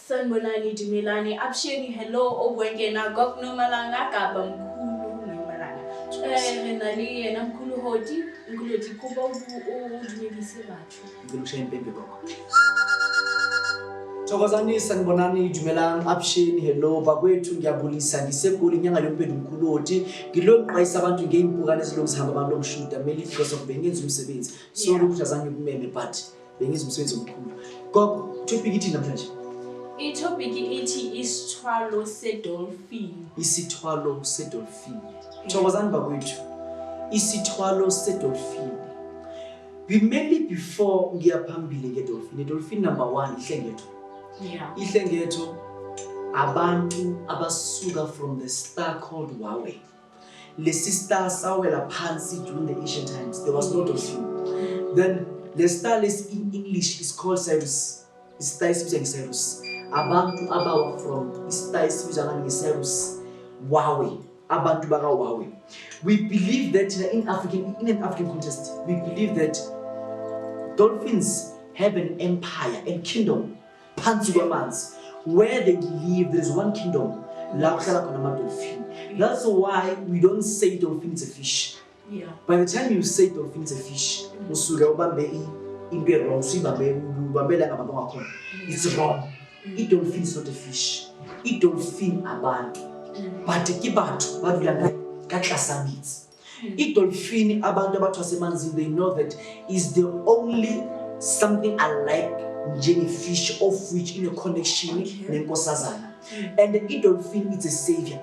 Sanibonani Dumelani, Absheni, hello, Obwengena, Gokno Malanga, Kaba Mkhulu Malanga. Renali and Mkhulu Hoti, Mkhulu Hoti Kuba Udumilisi Bachu. Ngikushaya impembe boko. Thokozani sanibonani Dumelang, Absheni, hello, bakwethu ngiyabulisa ngisegoli inyanga yompembe Mkhulu Hoti. Ngilonqayisa abantu ngeimpukane ezilongisihamba abantu lokushuta meli because of bengenza umsebenzi. Sorry ukuthi azange kumeme but bengenza umsebenzi omkhulu. Gogo, topic ithi namhlanje. Topic ithi Isthwalo seDolphine. Isithwalo seDolphine. Thokozani bakwethu. Isithwalo seDolphine. Bimeli before ngiyaphambili ngeDolphine. Dolphine number 1 ihlengetho. Yeah. Ihlengetho abantu abasuka from the star called Wawe. Lesi star sawela phansi during the ancient times. There was no dolphin. Then the star in English is called Cyrus. It's Cyrus. Abantu abawa from Cyrus. Wawe. Abantu baka Wawe. We believe that in an African context, we believe that dolphins have an empire and kingdom, where they live. There is one kingdom. That's why we don't say dolphin is a fish. Yeah. By the time you say dolphin is a fish, it's wrong. It dolphin is not a fish. It dolphin abantu. But kibatu badulanga kaklasamids. It dolphin abantu abatwasemanzini, they know that is the only something alike jellyfish of which in a connection nenkosazana. And the dolphin is a savior.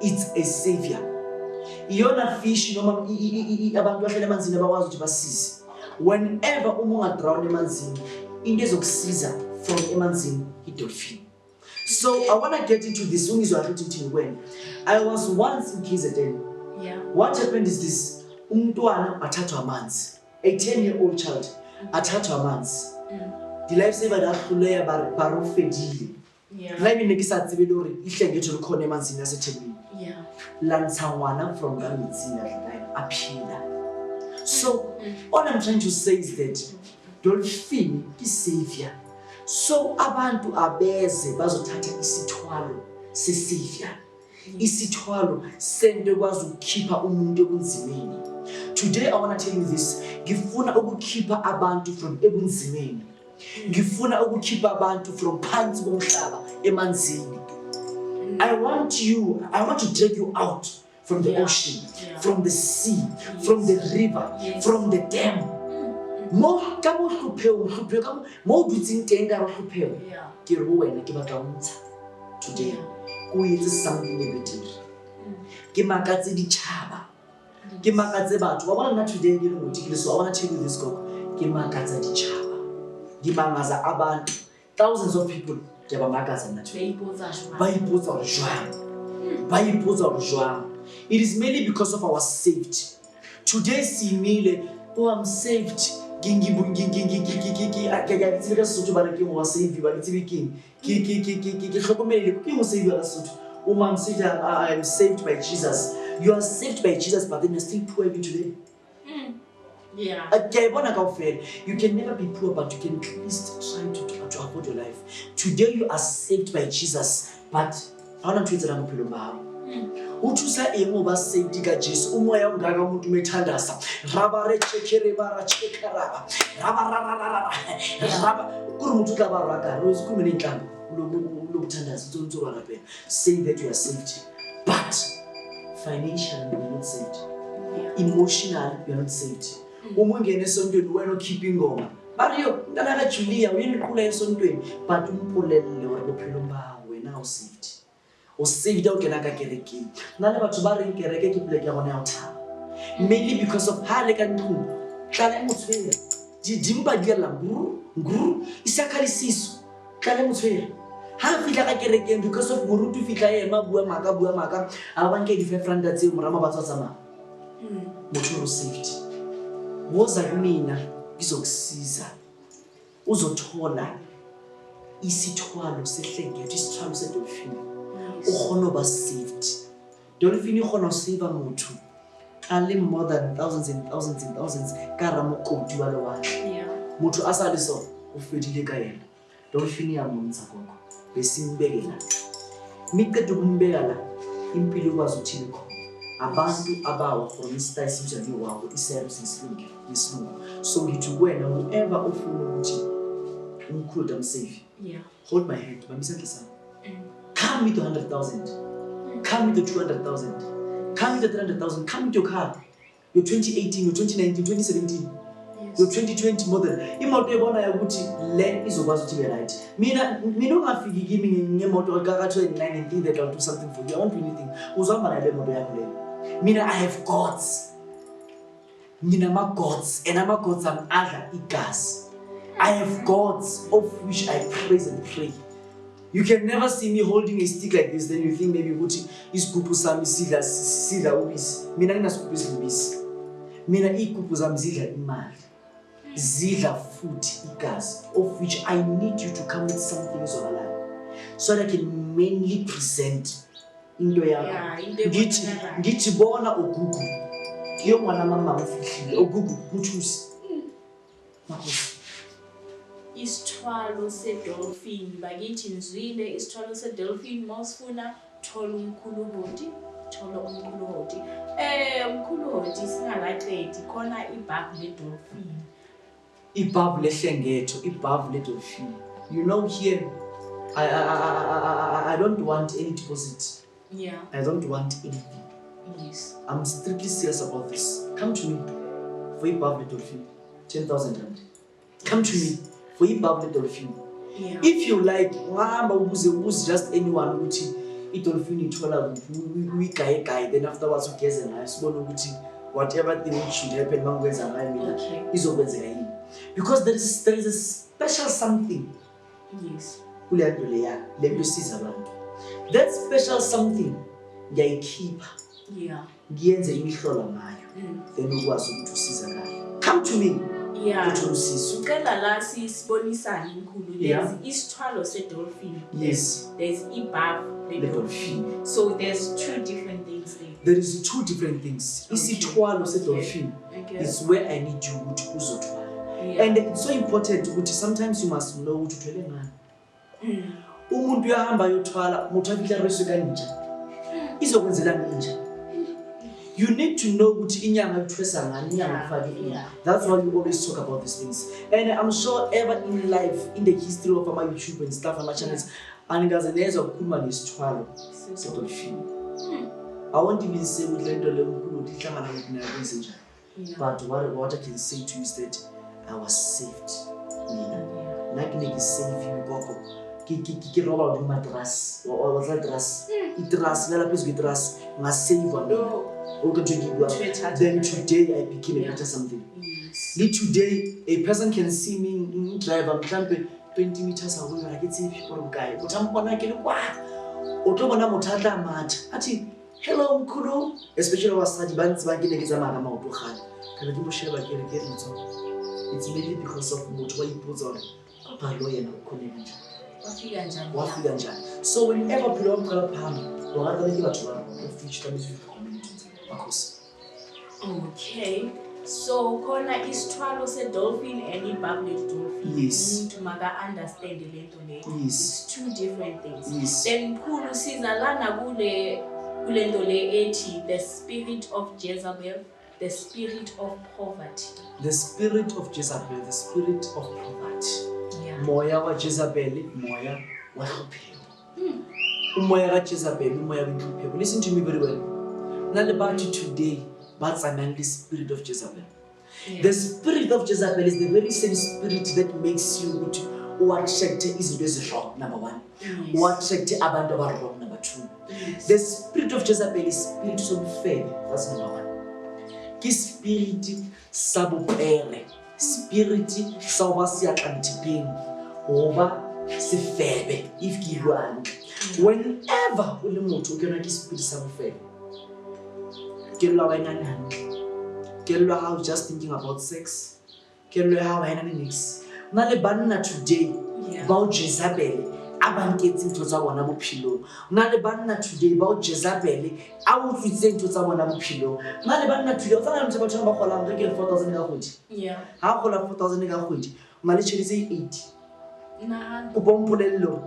It's a savior. Iyona fish noma abantu bahlala emanzini abakwazi ukuthi basize. Whenever umuntu drown emanzini, into ezokusiza from emanzini dolphin. So I want to get into this when I was once in KZN. Yeah. What happened is this: umntwana athathwa amanzi. A 10-year-old child athathwa amanzi. The lifesaver dakhuleka barofedile. Yeah. La mina ngisatsibe lori ihlengetho likhona emanzini yaseThekwini. Yeah. Lantsawana from Gamitsina aphila. So all I'm trying to say is that dolphin is savior. So abantu abeze bazothatha isithwalo sesavior. Isithwalo sento kwazi ukukhipha umuntu ebunzimeni. Today I want to tell you this. Ngifuna ukukhipha abantu from ebunzimeni. Ngifuna ukukhipha abantu from phansi komhlaba emanzini. I want to take you out from the ocean, from the sea, from the river, from the dam. Mo kamo hlupheo kamo mo dutsing teng ka hlupheo ke re wena ke batla untsha today go etse something better ke makatse ditšhaba ke makatse batho ba bona today ke le motikile. So I want to tell you this gogo ke makatsa ditšhaba di mangaza abantu thousands of people ke ba makatsa nna today ba ipotsa jwang. It is mainly because of our safety. Today simile I'm saved. I'm saved by Jesus. You are saved by Jesus, but then you're still poor even today. Yeah. You can never be poor, but you can at least try to afford your life. Today you are saved by Jesus, but I want to tell you Utusa emo ba safety ka Jesu umoya ungaka umuntu methandasa rabare chekere bara chekaraba raba kuri umuntu ka baraka rozikhuluma nenhlamba lokuthandasa utsonto baraphela. Say that you are saved, but financially you are not saved. Emotionally you are not saved. Uma ungena esontweni wena okhipha ingoma bariyo mntana ka Julia uyeniqhula esontweni but umpolele wena mbawo wena usaved. O saved out kenaka kereke nale batho ba reng kereke ke plek ya bona ya uthaba mainly because of hale ka nqu tlala motswere dimpa di la nguru isakhalisiso tlala motswere ha fitla ka kerekeng because of morutu fitla ema bua maka a banke di 500 tse morama ba tsatsama motho o saved woza kumina ngizokusiza uzothola isithwalo sehlengetho isithwalo seDolphine. Ukhona ba saved. Dolphin ukhona save motho ale more than thousands and thousands and thousands ka ramokoti wa le wa. Yeah. Motho a sa le so o fedile ka yena. Dolphine ya monza koko besimbeke la miqeda ukumbeka la impilo kwazi uthini khona abantu abawa from isitayile simjani wabo iservice isilungu so ngithi wena whoever ofuna ukuthi umkhulu amsave hold my hand bamisandla sami come with 100,000 come with 200,000 come with 300,000 come with your car your 2018 your 2019 2017 your 2020 model imoto ebona ukuthi le izokwazi ukuthi be right mina ungafiki kimi ngemoto kakathiwe 9 and think that I'll do something for you I won't do anything uzihamba nale moto yakho le mina I have gods nginama gods and ama gods am adla igazi I have gods of which I praise and pray. You can never see me holding a stick like this then you think maybe ukuthi isigubhu sami sidla ubisi mina nginasigubu esilubisi mina igubhu zami zidla imali zidla futhi igazi of which I need you to come with something ezolala so that I can mainly present into yakho ngithi bona ogugu kiyo mwana mama ufihlile ogugu muthusi makhosi Isthwalo seDolphine bakithi nizwile isthwalo seDolphine mawusifuna thola Mkhulu Hoti Mkhulu Hoti singalaqedi khona ibhavu leDolphine ibhavu lehlengetho ibhavu leDolphine you know here I don't want any deposit I don't want anything I'm strictly serious about this come to me for ibhavu leDolphine 10,000 rand come to me for ibhavu leDolphine if you like ngihamba ubuze just anyone ukuthi iDolphine ithola uyigaye then afterwards ugeze nayo sibone ukuthi whatever thing which should happen mangwenza ngayo mina izokwenzeka yini because there is a special something kule nto leya lento siza abantu that special something ngiyayikhipha ngiyenze imihlola ngayo then ukwazi ukuthi usizakale come to me ucela la sibonisane Mkhulu there's isthwalo seDolphine there's ibhavu leDolphine so there's two different things there is two different things isithwalo seDolphine is where I need you ukuthi uzothwala and it's so important ukuthi sometimes you must know ukuthi uthwele ngani umuntu uyahamba yothwala umuntu afika reso kanjani izokwenzela ninja you need to know ukuthi inyanga uthwesa ngani inyanga ufake ini that's why we always talk about these things and I'm sure ever in life in the history of my YouTube and stuff my channels angaze neza ukukhuluma ngesithwalo seDolphine I won't even say ukuthi lento le Mkhulu ihlangana nokuthi but what I can say to you is that I was saved mina save you gogo ki roba mattress or mattress itras la phezu kwetras ngasave then today I became a better something today a person can see me in driver mhlambe 20 meters away like it's if people guy but I'm gonna get kwa otobona mothatla matha athi hello Mkhulu especially wasadi bantu banginekeza magama utokhana kana ngimosheba ke it's mainly because of motho wayiphuza abhalo yena ukhona njani wafika njani so whenever people come phamba wakade ke batho ba future community makhosi okay so khona isithwalo seDolphine and ibhavu leDolphine umuntu maka understand lento le it's two different things then Mkhulu sizalana kule nto le ethi the spirit of Jezebel the spirit of poverty the spirit of Jezebel the spirit of poverty moya wa Jezebel moya wa hlupheko umoya ka Jezebel umoya wa hlupheko listen to me very well nale bathi today batsanang the spirit of Jezebel the spirit of Jezebel is the very same spirit that makes you ukuthi attract izinto ezishok number 1 attract abantu abarong number 2 the spirit of Jezebel is spirit sobufebe that's number 1 ki spirit sabopere spirit sawasiyatlantipeng oba sifebe if kilwana whenever ule motho o kena ki spirit sabofebe kelwa wena nani kelwa how just thinking about sex kelwa how wena nix nale banna today about Jezebel abanketse ntho tsa bona bophelo nale banna today about Jezebel awutsitse ntho tsa bona bophelo nale banna today o tsana ntse batho ba golang re ke 4,000 ka kgwedi ha gola 4,000 ka kgwedi male tsheditse 80 Nani. Kuba umpulelo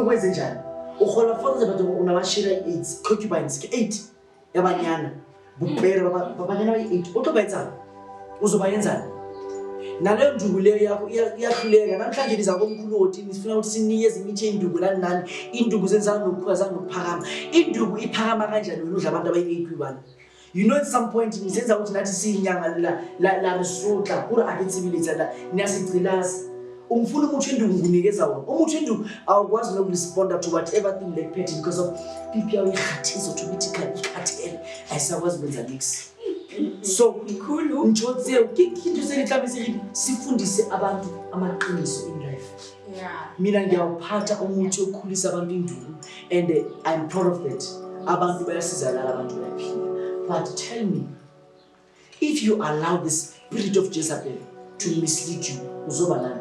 kwenze njani? Ukhola 4000 unamashira 8 concubines ke 8 yabanyana. Bupere babanyana ba8 utobenza uzobayenzani? Naleyo nduku leyo yakho iyahluleka namhlanje liza komkhulu Hoti nifuna ukuthi sinikeze imithi yenduku nani induku zenzana nokukhwaza ngokuphakama induku iphakama kanjani wena udla abantu abayi8 kwibani you know at some point nisenza ukuthi nathi siyinyanga la risutla kura akitsibili la niyasicilasa umfuna umuthi wenduku ngunikeza wona umuthi wenduku awukwazi nokurespond to whatever thing like petty because of people yayihathisa automatically ikhathele ayisakwazi ukwenza mix. So Mkhulu njotse into selithabisile sifundise abantu amaqiniso in life. Mina ngiyawuphatha umuthi okhulisa abantu induku and I'm proud of that. Abantu bayasizakala abantu bayaphila. But tell me, if you allow the spirit of Jezebel to mislead you, uzoba nani?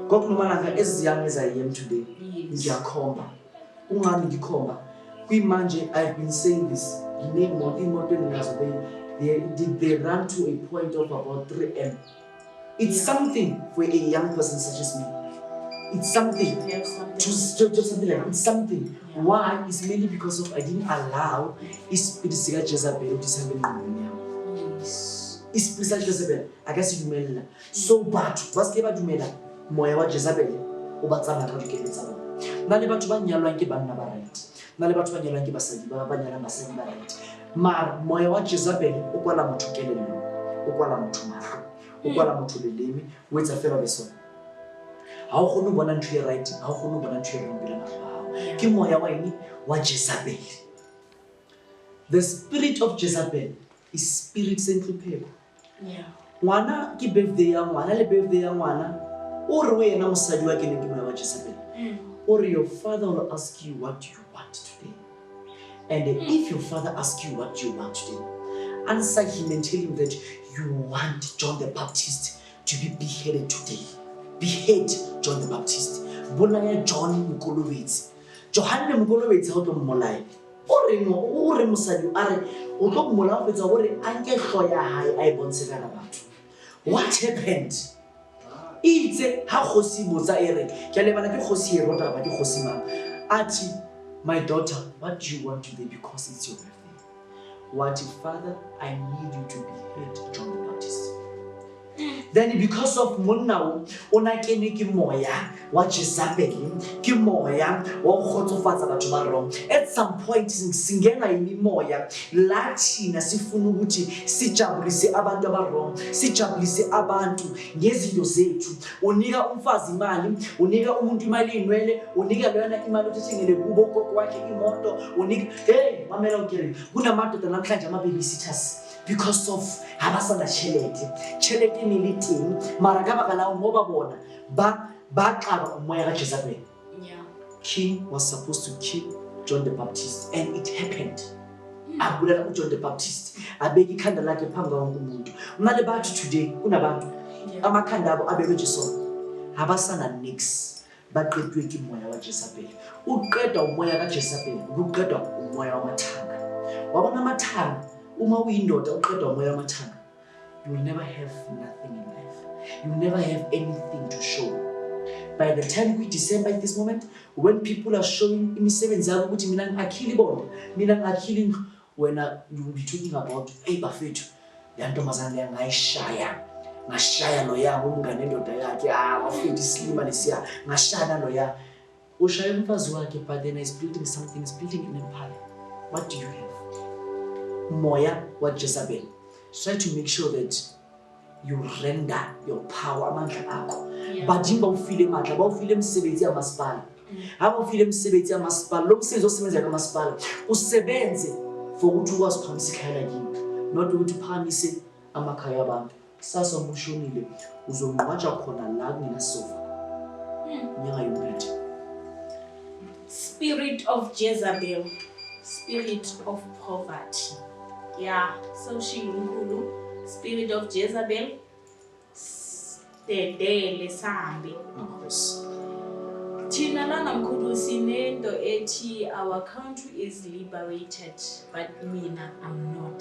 Ngokunomalanga eziyami ezayem today ngiyakhomba. Ungani ngikhomba? Kwimanje I've been saying this. Imoto engazo they run to a point of about 3 m. It's something for a young person such as me. It's something. To something like it's something. Yeah. Why? It's mainly because of I didn't allow Spirit Jezebel to send me. Spirit Jezebel. I guess you mean so bad. What's the bad you mean? Moya wa Jezebel. Obatsama ka diketsa. Na le batho ba nyalwang ke banna ba right. Na le batho ba nyalwang ke basadi ba nyala basadi ba right. Mar moya wa Jezebel o kwala motho kelello. O kwala motho mahlo. O kwala motho leleme. O etsa fela beso. Ha o khone bona ntwe right, ha o khone bona ntwe wrong bila mahlo. Ke moya wa eng wa Jezebel. The spirit of Jezebel is spirit senhlupheko. Yeah. Ngwana ke birthday ya ngwana le birthday ya ngwana o re wena mosadi wa kene ke moya wa Jezebel. Or your father will ask you what you want today. And if your father asks you what you want today, answer him and tell him that you want John the Baptist to be beheaded today. Behead John the Baptist. Bolaya John Mkhulu Hoti. John Mkhulu Hoti ha o tlo mmolaya. O re mosadi are o tlo mmolaya fetsa hore anke hlo ya hae a ibontshe kana batho. What happened? Itse ha khosi botsa ere ke lebana ke khosi e rota ba ke khosi ma ati my daughter what do you want today because it's your birthday. What father I need you to behead John the Baptist. Then because of monna ona kene ke moya wa Jezebel ke moya wa khotsofatsa batho ba wrong. At some point singena imimoya lathina sifuna ukuthi sijabulise abantu aba wrong, sijabulise abantu ngezinto zethu. Unika umfazi imali, unika umuntu imali inwele, unika lona imali uthengele kubo kokwakhe imoto, unika hey mamela ukere kunamadoda namhlanje ama babysitters because of habasanda chelete militing mara ka baka la ngoba bona ba xaba umoya ka Jezebel. Yeah. King was supposed to kill John the Baptist and it happened. Abulela John the Baptist abeki ikhanda lakhe phambi kwonke umuntu. Manje bathu today kunabantu amakhanda abo abekwe Jesu habasana nix baqedwe ke umoya wa Jezebel. Uqeda umoya ka Jezebel uqeda umoya wamathanga. Wabona amathanga uma uyindoda uqeda umoya wamathanga. You will never have nothing in life. You will never have anything to show. By the time we December at this moment, when people are showing imisebenzi yabo ukuthi mina ngiakhili bona, mina ngiakhili wena you will be talking about hey bafethu le ntombazana le ngashaya lo yabo umngane endoda yakhe wafunda isilima lesiya ngashaya lo ya ushaya umfazi wakhe but then is building something, is building an empire. What do you have? Moya wa Jezebel. Try to make sure that you render your power amandla akho. Badinga ufile mandla, ba ufile emsebenzi yamasipala. Aba ufile emsebenzi yamasipala, lo msebenzi osebenza kamasipala. Usebenze for ukuthi ukwazi ukuphamisa ikhaya lakini. Not ukuthi uphamise amakhaya abantu. Sasa umushonile uzomwaja khona la kunesofa. Nyanga yomphethe. Spirit of Jezebel, spirit of poverty. Yeah, so she Mkhulu, spirit of Jezebel, dedele sambi. Thina lana Mkhulu sinento ethi our country is liberated, but mina I'm not.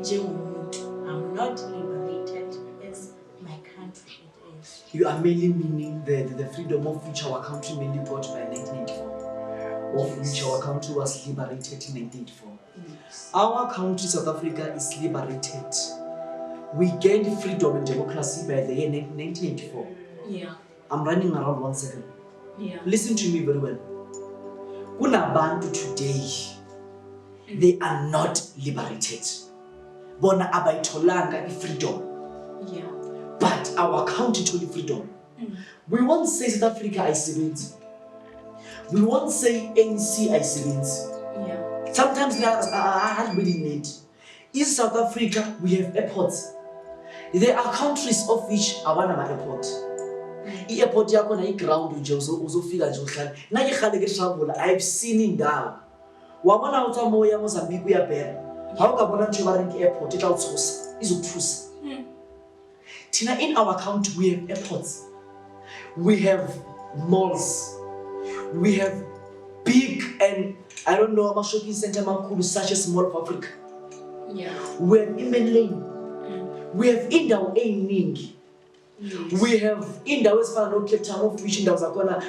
Njengomuntu, I'm not liberated as my country it is. you are mainly meaning the freedom of which our country mainly brought by 1994, of which our country was liberated in 1984. Yes. Our country, South Africa, is liberated. We gained freedom and democracy by the year 1984. Yeah. I'm running around 1 second. Yeah. Listen to me very well. Kunabantu today, they are not liberated. Bona abayitholanga freedom. Yeah. But our country told freedom. We won't say South Africa ayisebenzi. We won't say ANC ayisebenzi. Yeah. Sometimes I really need. In South Africa, we have airports. There are countries of which hawana ma-airport. I-airport yakho na i-ground nje uzofika nje uhlala. Nangihlale ke travel, I've seen indawo. Wabona uthi moya Mozambique uyabhera. Awukabona nje ba-rank airport etla uthusa, izokuthusa. Tina, in our country, we have airports. We have malls. We have big and I don't know, a shopping center Mkhulu, such as Mall of Africa. Yeah. We have Inman Lane. We have indawo eyiningi. Yes. We have indawo ezifana no Cape Town of which indawo zakhona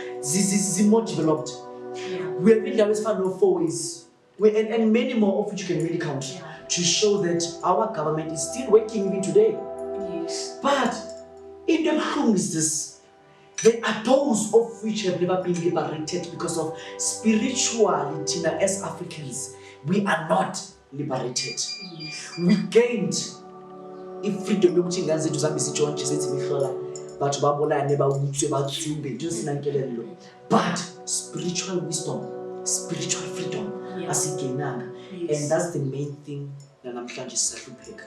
more developed. Yeah. We have indawo ezifana no Four Ways. And many more of which you can really count to show that our government is still working even today. Yes. But in the room is this. There are those of which have never been liberated because of spirituality. As Africans, we are not liberated. Yes. We gained freedom yokuthi ingane zethu zihambe zitshontshe zenze imihlola batho babolane bawutswe bathumbe into sinankelelo. But spiritual wisdom, spiritual freedom asigainanga. And that's the main thing namhlanje sisahlupheka.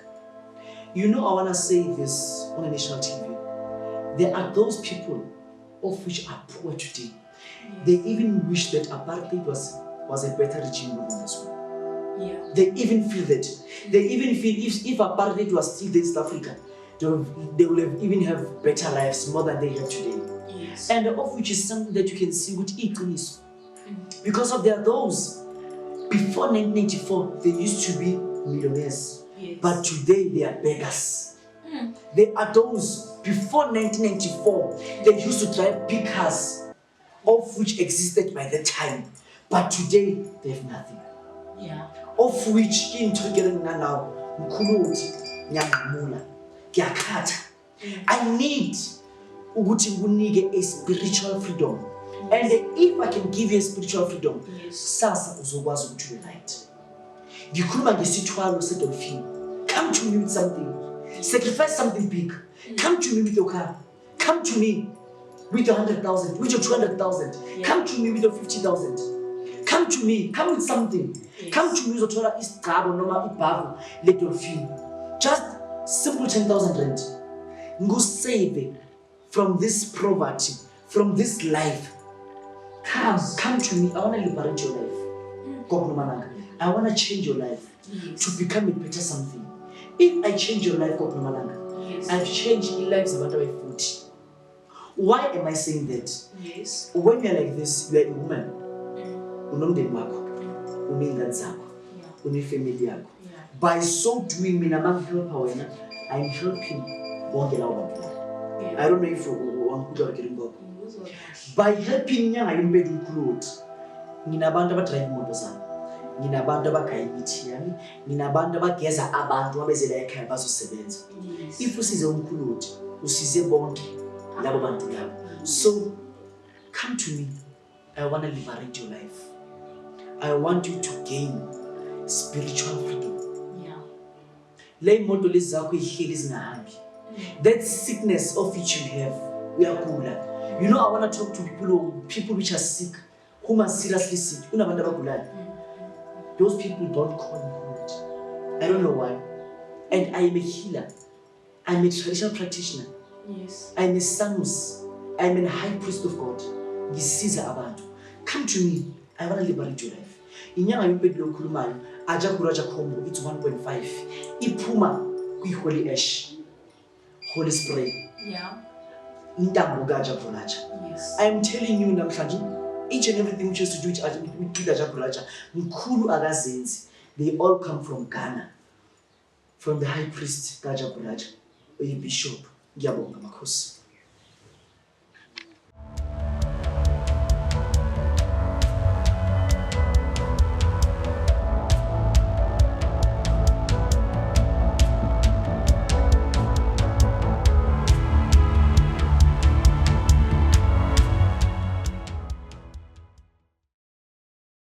You know, I want to say this on a national TV. There are those people of which are poor today. They even wish that apartheid was a better regime than this one. Yeah. They even feel that. They even feel if apartheid was still in South Africa, they will even have better lives more than they have today. Yes. And of which is something that you can see with equals. Because of there are those before 1994 they used to be millionaires. Yes. But today they are beggars. There are those before 1994 they used to drive big cars, of which existed by that time. But today they have nothing. Yeah. Of which now Mkhulu Hoti ngiyamula ngiyakhatha. I need ukuthi ngunike a spiritual freedom. And if I can give you a spiritual freedom, sasa uzokwazi ukuthi ube right. Ngikhuluma ngesithwalo seDolphine. Come to me with something. Sacrifice something big. Come to me with your car. Come to me with your 100,000, with your 200,000. Come to me with your 50,000. Come to me. Come with something. Come to me uzothola isigcabo noma ibhavu leDolphine. Just simple 10,000 rand. Ngusave from this poverty, from this life. Come to me. I want to liberate your life. I want to change your life to become a better something. If I change your life, I've changed the lives of other 40. Why am I saying that? Yes. When you're like this, you are a woman. Unomndeni wakho, uneyingane zakho, unefamily yakho. By so doing, mina mangihelpa wena, I'm helping bonke lawo bantu. I don't know if wangikudla getting ngoko. By helping nyanga yombedi Mkhulu Hoti, nginabantu abadrive imoto zami. Nginabantu abagaya imithi yami, nginabantu abageza abantu abezela ekhaya bazosebenza. If usize uMkhulu Hoti, usize bonke labo bantu labo. So come to me. I want to liberate your life. I want you to gain spiritual freedom. Yeah. Lay imoto lezi zakho ihleli zingahambi. That sickness of which you have, uyagula. You know, I want to talk to people which are sick, whom are seriously sick. Unabantu abagulayo. Those people don't call me good. I don't know why. And I am a healer. I'm a traditional practitioner. Yes. I'm a Samus. I'm a high priest of God. Ngisiza abantu. Come to me. I want to liberate your life. Inyanga yombedi lokhulumayo aja kuraja combo it's 1.5. Iphuma kwi-holy ash. Holy spray. Yeah. Intambo kaja kuraja. Yes. I am telling you namhlanje each and everything which has to do with aja kuraja mkhulu akazenzi. They all come from Ghana. From the high priest kaja kuraja, a bishop. Ngiyabonga makhosi.